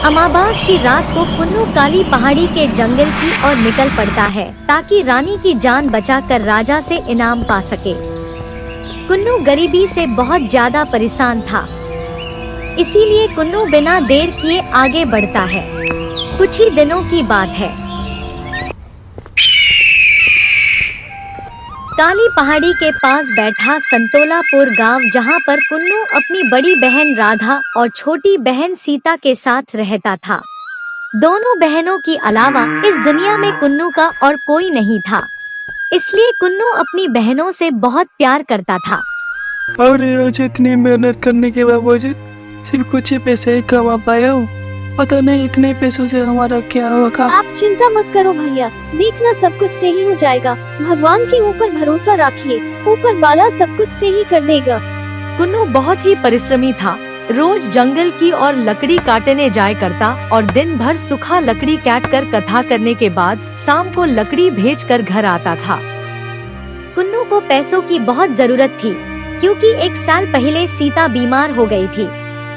अमावास की रात को कुन्नू काली पहाड़ी के जंगल की ओर निकल पड़ता है ताकि रानी की जान बचाकर राजा से इनाम पा सके। कुन्नू गरीबी से बहुत ज्यादा परेशान था, इसीलिए कुन्नू बिना देर किए आगे बढ़ता है। कुछ ही दिनों की बात है। काली पहाड़ी के पास बैठा संतोलापुर गांव, जहां पर कुन्नू अपनी बड़ी बहन राधा और छोटी बहन सीता के साथ रहता था। दोनों बहनों की अलावा इस दुनिया में कुन्नू का और कोई नहीं था, इसलिए कुन्नू अपनी बहनों से बहुत प्यार करता था। और आज इतनी मेहनत करने के बावजूद सिर्फ कुछ ही पैसे ही कमा पाया हूँ। पता नहीं इतने पैसों से हमारा क्या होगा। आप चिंता मत करो भैया, देखना सब कुछ सही हो जाएगा। भगवान के ऊपर भरोसा रखिए, ऊपर वाला सब कुछ सही कर देगा। कुन्नू बहुत ही परिश्रमी था। रोज जंगल की और लकड़ी काटने जाया करता और दिन भर सूखा लकड़ी काट कर कथा करने के बाद शाम को लकड़ी भेजकर घर आता था। कुन्नू को पैसों की बहुत जरूरत थी, क्योंकि 1 साल पहले सीता बीमार हो गई थी।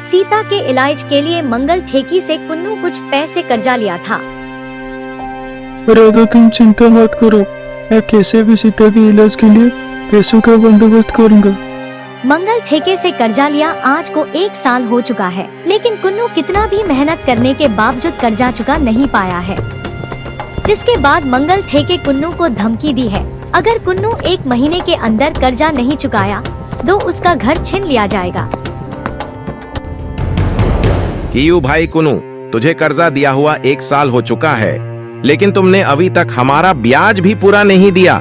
सीता के इलाज के लिए मंगल ठेकी से कुन्नू कुछ पैसे कर्जा लिया था। राधा तुम चिंता मत करो, मैं कैसे भी सीता के इलाज के लिए पैसों का बंदोबस्त करूंगा। मंगल ठेके से कर्जा लिया आज को 1 साल हो चुका है, लेकिन कुन्नू कितना भी मेहनत करने के बावजूद कर्जा चुका नहीं पाया है। जिसके बाद मंगल ठेके कुन्नू को धमकी दी है, अगर कुन्नू 1 महीने के अंदर कर्जा नहीं चुकाया तो उसका घर छीन लिया जाएगा। कियू भाई कुन्नू, तुझे कर्जा दिया हुआ 1 साल हो चुका है, लेकिन तुमने अभी तक हमारा ब्याज भी पूरा नहीं दिया।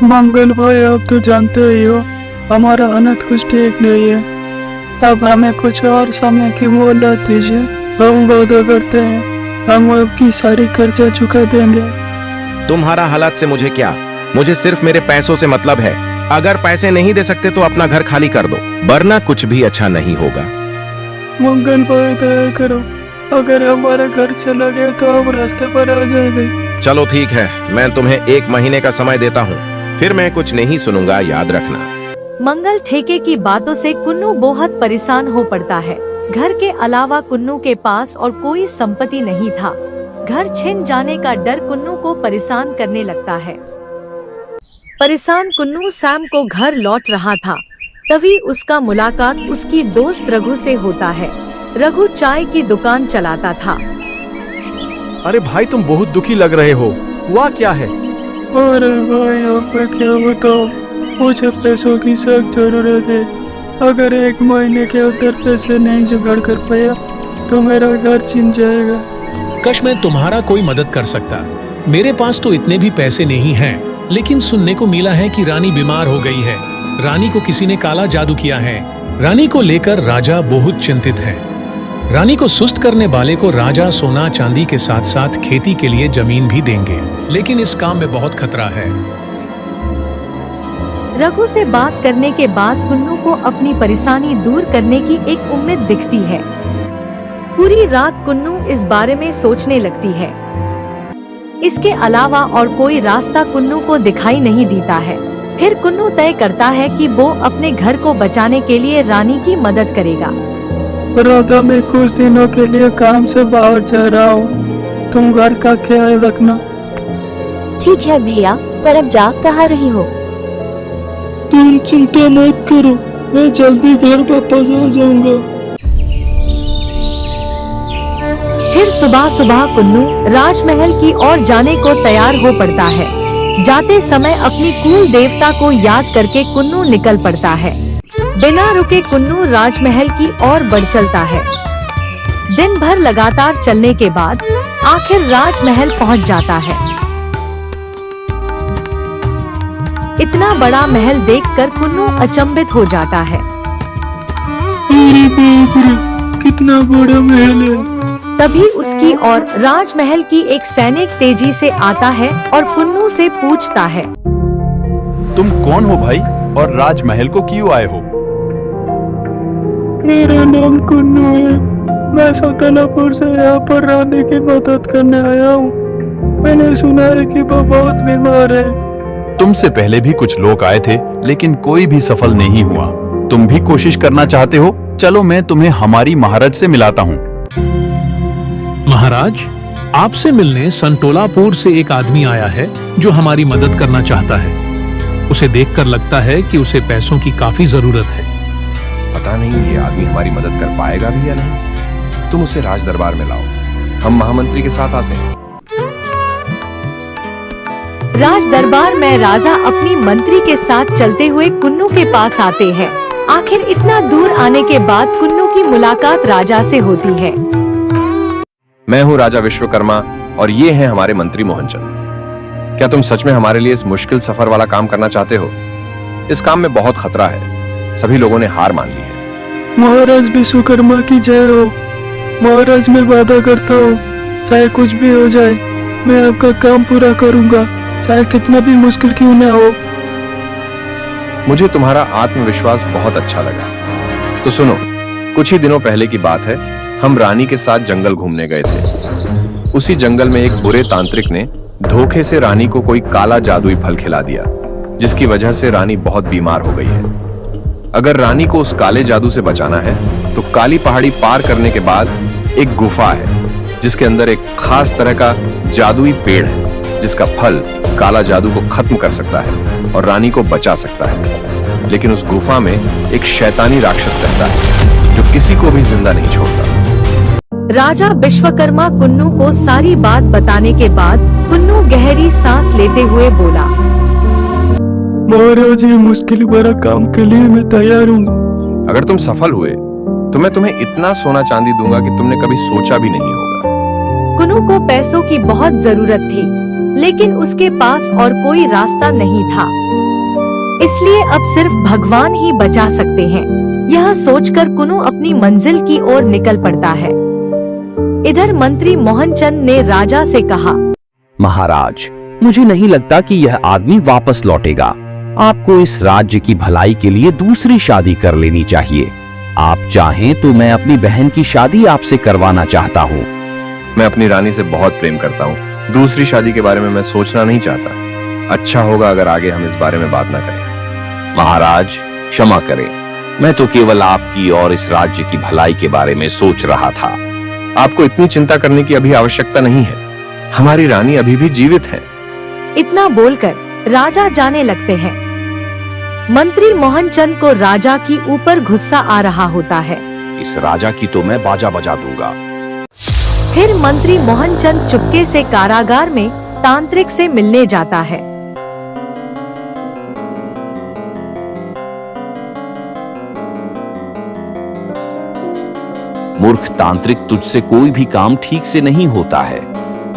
मंगल भाई, आप तो जानते ही हो हमारा अनंत कुछ ठीक नहीं है। अब हमें कुछ और समय की मोहलत दीजिए। हम वादा करते हैं हम आपकी सारी कर्जा चुका देंगे। तुम्हारा हालात से मुझे क्या, मुझे सिर्फ मेरे पैसों से मतलब है। अगर पैसे नहीं दे सकते तो अपना घर खाली कर दो, वरना कुछ भी अच्छा नहीं होगा। मंगल भाई दया करो, अगर हमारा घर चला गया तो हम रास्ते पर आ जाएंगे। चलो ठीक है, मैं तुम्हें 1 महीने का समय देता हूँ, फिर मैं कुछ नहीं सुनूंगा, याद रखना। मंगल ठेके की बातों से कुन्नू बहुत परेशान हो पड़ता है। घर के अलावा कुन्नू के पास और कोई संपत्ति नहीं था। घर छिन जाने का डर कुन्नू को परेशान करने लगता है। परेशान कुन्नू शाम को घर लौट रहा था, तभी उसका मुलाकात उसकी दोस्त रघु से होता है। रघु चाय की दुकान चलाता था। अरे भाई, तुम बहुत दुखी लग रहे हो, हुआ क्या है? अरे भाई, आपको क्या बताओ, मुझे पैसों की सख्त जरूरत है। अगर 1 महीने के अंदर पैसे नहीं जुगाड़ कर पाया तो मेरा घर छिन जाएगा। कश मैं तुम्हारा कोई मदद कर सकता। मेरे पास तो इतने भी पैसे नहीं हैं, लेकिन सुनने को मिला है कि रानी बीमार हो गई है। रानी को किसी ने काला जादू किया है। रानी को लेकर राजा बहुत चिंतित है। रानी को सुस्त करने वाले को राजा सोना चांदी के साथ साथ खेती के लिए जमीन भी देंगे, लेकिन इस काम में बहुत खतरा है। रघु से बात करने के बाद कुन्नू को अपनी परेशानी दूर करने की एक उम्मीद दिखती है। पूरी रात कुन्नू इस बारे में सोचने लगती है। इसके अलावा और कोई रास्ता कुन्नू को दिखाई नहीं देता है। फिर कुन्नू तय करता है कि वो अपने घर को बचाने के लिए रानी की मदद करेगा। राधा, मैं कुछ दिनों के लिए काम से बाहर जा रहा हूँ, तुम घर का ख्याल रखना। ठीक है भैया, पर अब जा कहाँ रही हो? तुम चिंता मत करो, मैं जल्दी घर वापस आ जाऊंगा। फिर सुबह सुबह कुन्नू राजमहल की ओर जाने को तैयार हो पड़ता है। जाते समय अपनी कुल देवता को याद करके कुन्नू निकल पड़ता है। बिना रुके कुन्नू राजमहल की ओर बढ़ चलता है। दिन भर लगातार चलने के बाद आखिर राजमहल पहुंच जाता है। इतना बड़ा महल देखकर कुन्नू अचंभित हो जाता है। अरे बाप रे, कितना बड़ा महल है। तभी उसकी और राजमहल की एक सैनिक तेजी से आता है और कुन्नू से पूछता है, तुम कौन हो भाई, और राजमहल को क्यों आए हो? मेरा नाम कुन्नू है, मैं संतोलापुर से यहाँ पर रानी की मदद करने आया हूँ। मैंने सुना है कि वो बहुत बीमार है। तुमसे पहले भी कुछ लोग आए थे, लेकिन कोई भी सफल नहीं हुआ। तुम भी कोशिश करना चाहते हो? चलो मैं तुम्हें हमारी महाराज से मिलाता हूँ। महाराज, आपसे मिलने संटोलापुर से एक आदमी आया है जो हमारी मदद करना चाहता है। उसे देखकर लगता है कि उसे पैसों की काफी जरूरत है। पता नहीं ये आदमी हमारी मदद कर पाएगा भी या नहीं। तुम उसे राज दरबार में लाओ, हम महामंत्री के साथ आते हैं। राज दरबार में राजा अपनी मंत्री के साथ चलते हुए कुन्नू के पास आते हैं। आखिर इतना दूर आने के बाद कुन्नू की मुलाकात राजा से होती है। मैं हूँ राजा विश्वकर्मा और ये हैं हमारे मंत्री मोहनचंद। क्या तुम सच में हमारे लिए इस मुश्किल सफर वाला काम करना चाहते हो? इस काम में बहुत खतरा है, सभी लोगों ने हार मान ली है। महाराज विश्वकर्मा की जय हो। महाराज, मैं वादा करता हूँ, चाहे कुछ भी हो जाए, मैं आपका काम पूरा करूँगा, चाहे कितना भी मुश्किल क्यों न हो। मुझे तुम्हारा आत्मविश्वास बहुत अच्छा लगा। तो सुनो, कुछ ही दिनों पहले की बात है, हम रानी के साथ जंगल घूमने गए थे। उसी जंगल में एक बुरे तांत्रिक ने धोखे से रानी को कोई काला जादुई फल खिला दिया, जिसकी वजह से रानी बहुत बीमार हो गई है। अगर रानी को उस काले जादू से बचाना है तो काली पहाड़ी पार करने के बाद एक गुफा है, जिसके अंदर एक खास तरह का जादुई पेड़ है, जिसका फल काला जादू को खत्म कर सकता है और रानी को बचा सकता है। लेकिन उस गुफा में एक शैतानी राक्षस रहता है जो किसी को भी जिंदा नहीं छोड़ता। राजा विश्वकर्मा कुन्नू को सारी बात बताने के बाद कुन्नू गहरी सांस लेते हुए बोला, महाराज, ये मुश्किल भरा काम के लिए मैं तैयार हूँ। अगर तुम सफल हुए तो मैं तुम्हें इतना सोना चांदी दूंगा कि तुमने कभी सोचा भी नहीं होगा। कुन्नू को पैसों की बहुत जरूरत थी, लेकिन उसके पास और कोई रास्ता नहीं था, इसलिए अब सिर्फ भगवान ही बचा सकते हैं। यह सोचकर कुन्नू अपनी मंजिल की ओर निकल पड़ता है। इधर मंत्री मोहनचंद ने राजा से कहा, महाराज, मुझे नहीं लगता कि यह आदमी वापस लौटेगा। आपको इस राज्य की भलाई के लिए दूसरी शादी कर लेनी चाहिए। आप चाहें तो मैं अपनी बहन की शादी आपसे करवाना चाहता हूँ। मैं अपनी रानी से बहुत प्रेम करता हूँ। दूसरी शादी के बारे में मैं सोचना नहीं चाहता। अच्छा होगा अगर आगे हम इस बारे में बात ना करें। महाराज, क्षमा करें, मैं तो केवल आपकी और इस राज्य की भलाई के बारे में सोच रहा था। आपको इतनी चिंता करने की अभी आवश्यकता नहीं है। हमारी रानी अभी भी जीवित है। इतना बोलकर राजा जाने लगते हैं। मंत्री मोहनचंद को राजा की ऊपर गुस्सा आ रहा होता है। इस राजा की तो मैं बाजा बजा दूंगा। फिर मंत्री मोहनचंद चुपके से कारागार में तांत्रिक से मिलने जाता है। मूर्ख तांत्रिक, तुझसे कोई भी काम ठीक से नहीं होता है।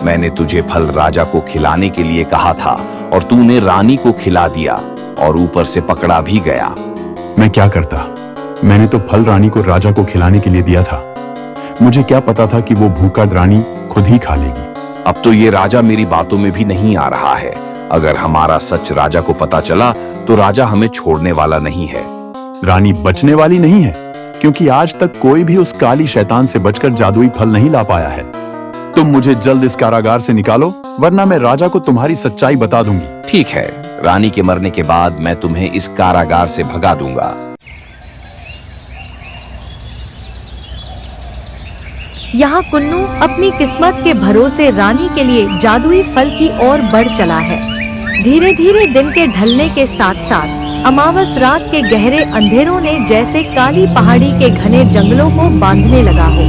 मैंने तुझे फल राजा को खिलाने के लिए कहा था और तूने रानी को खिला दिया और ऊपर से पकड़ा भी गया। मैं क्या करता? मैंने तो फल रानी को राजा को खिलाने के लिए दिया था। मुझे क्या पता था कि वो भूखा रानी खुद ही खा लेगी। अब तो ये राजा मेरी बातों में भी नहीं आ रहा है। अगर हमारा सच राजा को पता चला तो राजा हमें छोड़ने वाला नहीं है। रानी बचने वाली नहीं है, क्योंकि आज तक कोई भी उस काली शैतान से बचकर जादुई फल नहीं ला पाया है। तुम मुझे जल्द इस कारागार से निकालो, वरना मैं राजा को तुम्हारी सच्चाई बता दूंगी। ठीक है, रानी के मरने के बाद मैं तुम्हें इस कारागार से भगा दूंगा। यहाँ कुन्नू अपनी किस्मत के भरोसे रानी के लिए जादुई फल की ओर बढ़ चला है। धीरे धीरे दिन के ढलने के साथ साथ अमावस रात के गहरे अंधेरों ने जैसे काली पहाड़ी के घने जंगलों को बांधने लगा हो।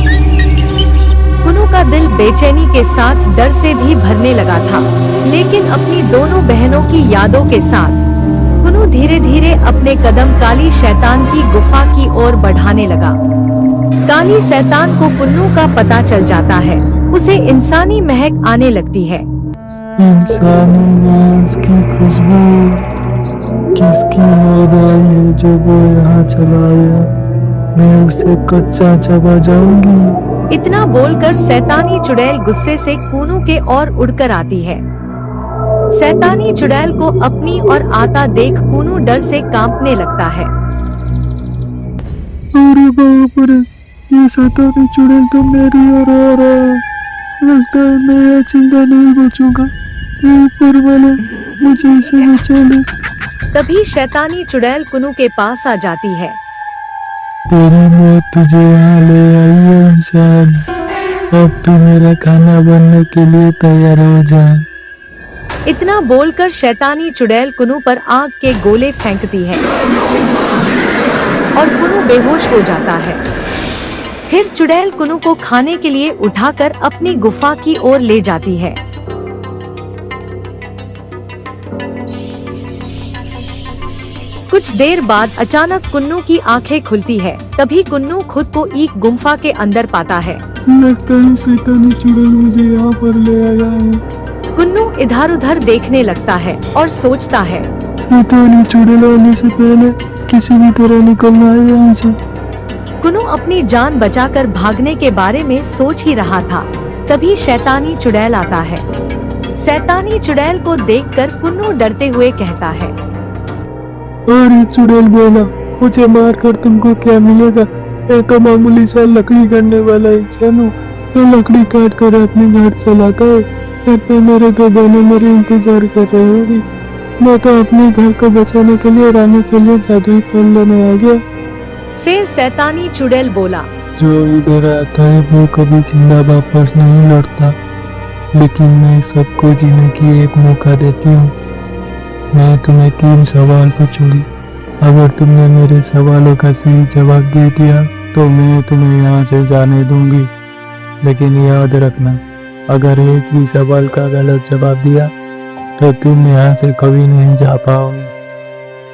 कुन्नू का दिल बेचैनी के साथ डर से भी भरने लगा था, लेकिन अपनी दोनों बहनों की यादों के साथ कुन्नू धीरे धीरे अपने कदम काली शैतान की गुफा की ओर बढ़ाने लगा। काली शैतान को कुन्नू का पता चल जाता है। उसे इंसानी महक आने लगती है। इंसानी मांस की खुशबू किसकी याद आई है जब वो यहाँ चला आया? मैं उसे कच्चा चबा जाऊंगी। इतना बोलकर शैतानी चुड़ैल गुस्से से कुन्नू के ओर उड़कर आती है। शैतानी चुड़ैल को अपनी ओर आता देख कुन्नू डर से कांपने लगता है। अरे बाप रे, ये शैतानी चुड़ैल तो मेरी ओर आ रहा है। लगता है मैं यहाँ जिंदा नहीं बचूंगा। हे ऊपर वाले, मुझे इसे बचा ले। तभी शैतानी चुड़ैल कुन्नू के पास आ जाती है। तेरी मौत तुझे यहाँ ले आई है इंसान। अब तो मेरा खाना बनने के लिए तैयार हो जाए। इतना बोलकर शैतानी चुड़ैल कुनू पर आग के गोले फेंकती है और कुनू बेहोश हो जाता है। फिर चुड़ैल कुनू को खाने के लिए उठाकर अपनी गुफा की ओर ले जाती है। कुछ देर बाद अचानक कुन्नू की आंखें खुलती है। तभी कुन्नू खुद को एक गुफा के अंदर पाता है। लगता है शैतानी चुड़ैल मुझे यहाँ पर ले आया है। कुन्नू इधर उधर देखने लगता है और सोचता है, शैतानी चुड़ैल आने से पहले किसी भी तरह निकलना है यहाँ से। कुन्नू अपनी जान बचाकर भागने के बारे में सोच ही रहा था। तभी शैतानी चुड़ैल आता है। शैतानी चुड़ैल को देखकर कुन्नू डरते हुए कहता है, और ये चुड़ैल बोला, मुझे मार कर तुमको क्या मिलेगा? मैं तो मामूली सा लकड़ी काटने वाला इंसान हूँ जो लकड़ी काट कर अपने घर चलाता है। घर पे मेरे दो बहनें मेरे इंतजार कर रही होगी। मैं तो अपने घर को बचाने के लिए रानी के लिए जादुई फल लेने आ गया। फिर शैतानी चुड़ैल बोला, जो इधर आता है वो कभी जिंदा वापस नहीं लौटता, लेकिन मैं सबको जीने की एक मौका देती हूँ। मैं तुम्हें 3 सवाल पूछूंगी। अगर तुमने मेरे सवालों का सही जवाब दे दिया तो मैं तुम्हें यहाँ से जाने दूंगी, लेकिन याद रखना, अगर एक भी सवाल का गलत जवाब दिया तो तुम यहाँ से कभी नहीं जा पाओगे।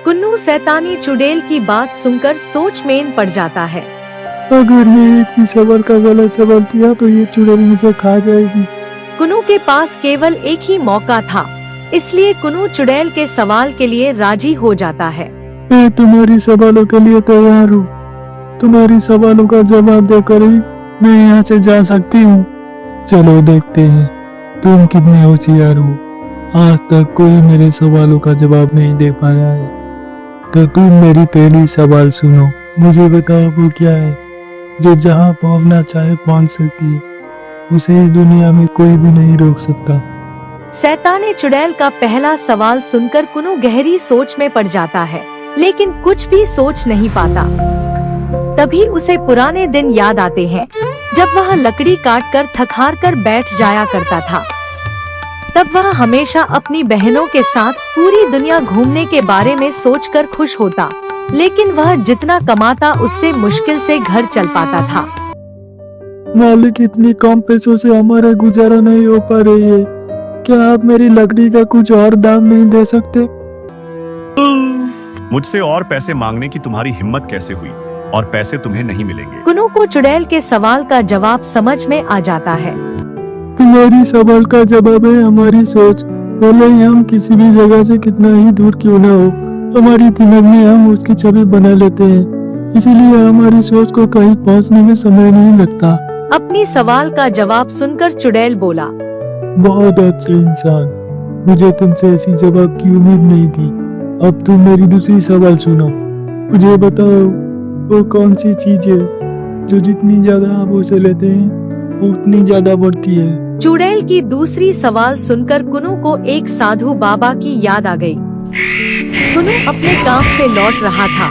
कुन्नू शैतानी चुड़ैल की बात सुनकर सोच में पड़ जाता है। अगर मैं एक भी सवाल का गलत जवाब दिया तो ये चुड़ैल मुझे खा जाएगी। कुन्नू के पास केवल एक ही मौका था, इसलिए कुन्नू चुड़ैल के सवाल के लिए राजी हो जाता है। मैं तुम्हारी सवालों के लिए तैयार हूँ। तुम्हारी सवालों का जवाब देकर ही मैं यहाँ से जा सकती हूँ। चलो देखते हैं तुम कितने होशियार हो। आज तक कोई मेरे सवालों का जवाब नहीं दे पाया है। तो तुम मेरी पहली सवाल सुनो। मुझे बताओ वो क्या है जो जहाँ पहुँचना चाहे पहुँच सकती है, उसे इस दुनिया में कोई भी नहीं रोक सकता। शैतानी चुड़ैल का पहला सवाल सुनकर कुन्नू गहरी सोच में पड़ जाता है, लेकिन कुछ भी सोच नहीं पाता। तभी उसे पुराने दिन याद आते हैं जब वह लकड़ी काट कर थक-हार कर बैठ जाया करता था। तब वह हमेशा अपनी बहनों के साथ पूरी दुनिया घूमने के बारे में सोचकर खुश होता, लेकिन वह जितना कमाता उससे मुश्किल से घर चल पाता था। मालिक, इतनी कम पैसों से हमारा गुजारा नहीं हो पा रही है। क्या आप मेरी लकड़ी का कुछ और दाम नहीं दे सकते? मुझसे और पैसे मांगने की तुम्हारी हिम्मत कैसे हुई? और पैसे तुम्हें नहीं मिलेंगे। कुन्नू को चुड़ैल के सवाल का जवाब समझ में आ जाता है। तुम्हारी सवाल का जवाब है हमारी सोच। भले ही हम किसी भी जगह से कितना ही दूर क्यों ना हो, हमारी दिमाग में हम उसकी छवि बना लेते हैं। इसीलिए हमारी सोच को कहीं पहुंचने में समय नहीं लगता। अपनी सवाल का जवाब सुनकर चुड़ैल बोला, बहुत अच्छे इंसान, मुझे तुमसे ऐसी जवाब की उम्मीद नहीं थी। अब तुम मेरी दूसरी सवाल सुनो। मुझे बताओ वो कौन सी चीज है जो जितनी ज्यादा आप उसे लेते हैं वो उतनी ज्यादा बढ़ती है? चुड़ैल की दूसरी सवाल सुनकर कुन्नू को एक साधु बाबा की याद आ गई। कुन्नू अपने काम से लौट रहा था,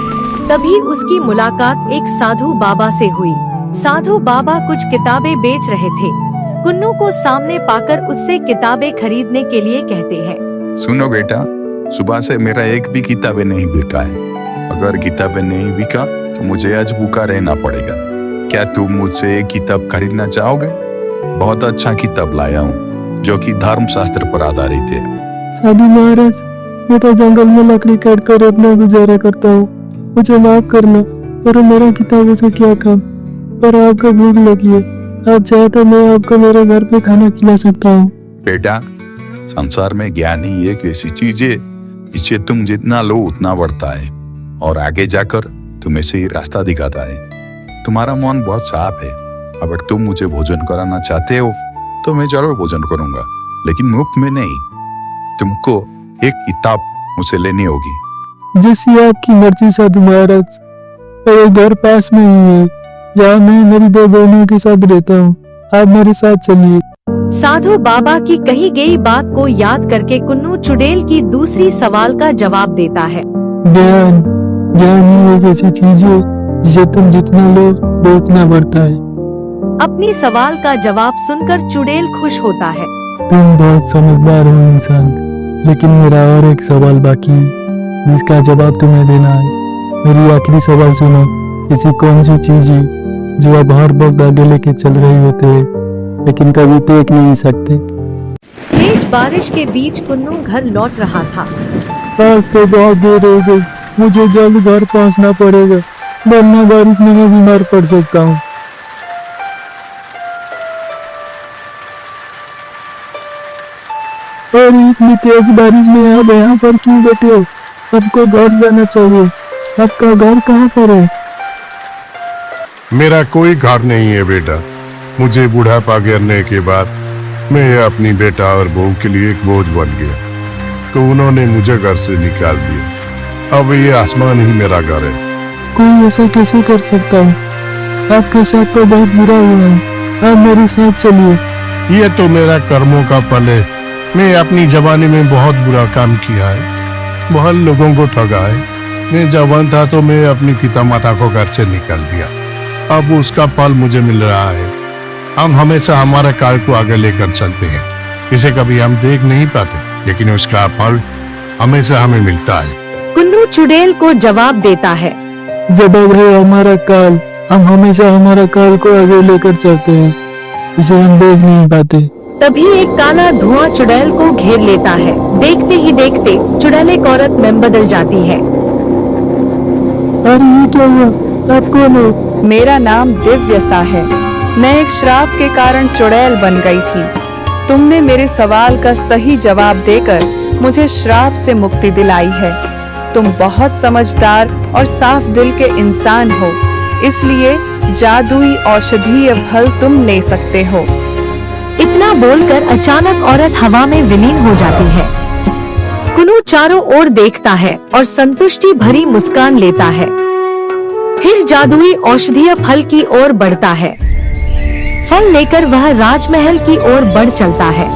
तभी उसकी मुलाकात एक साधु बाबा से हुई। साधु बाबा कुछ किताबें बेच रहे थे। कुन्नू को सामने पाकर उससे किताबें खरीदने के लिए कहते हैं। सुनो बेटा, सुबह से मेरा एक भी किताबें नहीं बिका है। अगर किताबें नहीं बिका तो मुझे आज भूखा रहना पड़ेगा। क्या तुम मुझसे एक किताब खरीदना चाहोगे? बहुत अच्छा किताब लाया हूँ जो कि धर्म शास्त्र पर आधारित है। साधु महाराज, मैं तो जंगल में लकड़ी काट कर अपना गुजारा करता हूँ, मुझे माफ करना, पर मेरा किताबों से क्या काम? पर आपको भूख लगी है, आप चाहे तो मैं आपको मेरे घर पे खाना खिला सकता हूँ। बेटा, संसार में ज्ञान ही एक ऐसी चीज है, इसे तुम जितना लो उतना बढ़ता है और आगे जाकर तुम्हें सही रास्ता दिखाता है। तुम्हारा मन बहुत साफ है। अगर तुम मुझे भोजन कराना चाहते हो तो मैं जरूर भोजन करूंगा, लेकिन मुफ्त में नहीं। तुमको एक किताब मुझसे लेनी होगी। जैसी आपकी मर्जी साधु महाराज। मेरे घर पास में ही है जहाँ मैं मेरी 2 बहनों के साथ रहता हूँ। आप मेरे साथ चलिए। साधु बाबा की कही गई बात को याद करके कुन्नू चुड़ैल की दूसरी सवाल का जवाब देता है। ज्ञान ही एक ऐसी चीज है जिसे तुम जितना लो वो उतना बढ़ता है। अपनी सवाल का जवाब सुनकर चुड़ैल खुश होता है। तुम बहुत समझदार हो इंसान, लेकिन मेरा और एक सवाल बाकी है जिसका जवाब तुम्हें देना है। मेरी आखिरी सवाल सुनो। ऐसी कौन सी चीज है जो आप हर वक्त आगे लेके चल रही होते हैं लेकिन कभी देख नहीं सकते? तेज बारिश के बीच कुन्नू घर लौट रहा था। आज तो बहुत देर हो गई, मुझे जल्द घर पहुंचना पड़ेगा वरना बारिश में मैं बीमार पड़ सकता हूँ। और इतनी तेज बारिश में आप यहाँ पर क्यों बैठे हो? आपको घर जाना चाहिए। आपका घर कहाँ पर है? मेरा कोई घर नहीं है बेटा। मुझे बुढ़ापा गिरने के बाद मैं अपनी बेटा और बहू के लिए एक बोझ बन गया, तो उन्होंने मुझे घर से निकाल दिया। अब ये आसमान ही मेरा घर है। कोई ऐसा कैसे कर सकता है? आपके साथ तो बहुत बुरा हुआ है। आप मेरे साथ चलिए। ये तो मेरा कर्मों का फल है। मैं अपनी जवानी में बहुत बुरा काम किया है, बहुत लोगों को ठगा है। मैं जवान था तो मैं अपनी पिता माता को घर से निकाल दिया, अब उसका फल मुझे मिल रहा है। हम हमेशा हमारे काल को आगे लेकर चलते हैं, इसे कभी हम देख नहीं पाते, लेकिन उसका फल हमेशा हमें मिलता है। कुन्नू चुड़ैल को जवाब देता है। जब है हमारा काल, हम हमेशा हमारा काल को आगे लेकर चलते हैं, इसे हम देख नहीं पाते। तभी एक काला धुआं चुड़ैल को घेर लेता है। देखते ही देखते चुड़ैल एक औरत में बदल जाती है। अरे ये क्या हुआ? आप कौन हो? मेरा नाम दिव्यसा है। मैं एक श्राप के कारण चुड़ैल बन गई थी। तुमने मेरे सवाल का सही जवाब देकर मुझे श्राप से मुक्ति दिलाई है। तुम बहुत समझदार और साफ दिल के इंसान हो, इसलिए जादुई औषधीय फल तुम ले सकते हो। इतना बोलकर अचानक औरत हवा में विलीन हो जाती है। कुन्नू चारों ओर देखता है और संतुष्टि भरी मुस्कान लेता है। फिर जादुई औषधीय फल की ओर बढ़ता है। फल लेकर वह राजमहल की ओर बढ़ चलता है।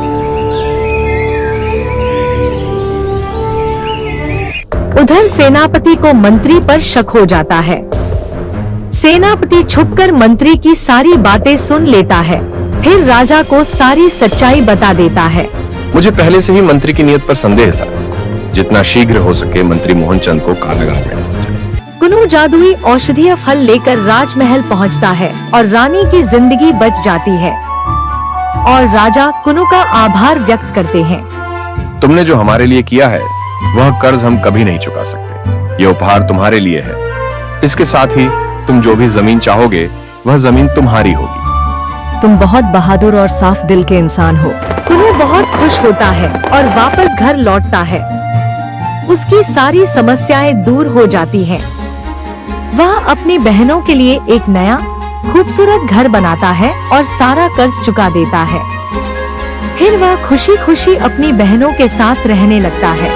उधर सेनापति को मंत्री पर शक हो जाता है। सेनापति छुपकर मंत्री की सारी बातें सुन लेता है, फिर राजा को सारी सच्चाई बता देता है। मुझे पहले से ही मंत्री की नीयत पर संदेह था। जितना शीघ्र हो सके मंत्री मोहनचंद को कारागार में डाला जाए। कुन्नू जादुई औषधीय फल लेकर राजमहल पहुंचता है और रानी की जिंदगी बच जाती है और राजा कुन्नू का आभार व्यक्त करते हैं। तुमने जो हमारे लिए किया है वह कर्ज हम कभी नहीं चुका सकते। यह उपहार तुम्हारे लिए है। इसके साथ ही तुम जो भी जमीन चाहोगे वह जमीन तुम्हारी होगी। तुम बहुत बहादुर और साफ दिल के इंसान हो। कुन्नू बहुत खुश होता है और वापस घर लौटता है। उसकी सारी समस्याएं दूर हो जाती हैं। वह अपनी बहनों के लिए एक नया खूबसूरत घर बनाता है और सारा कर्ज चुका देता है। फिर वह खुशी खुशी अपनी बहनों के साथ रहने लगता है।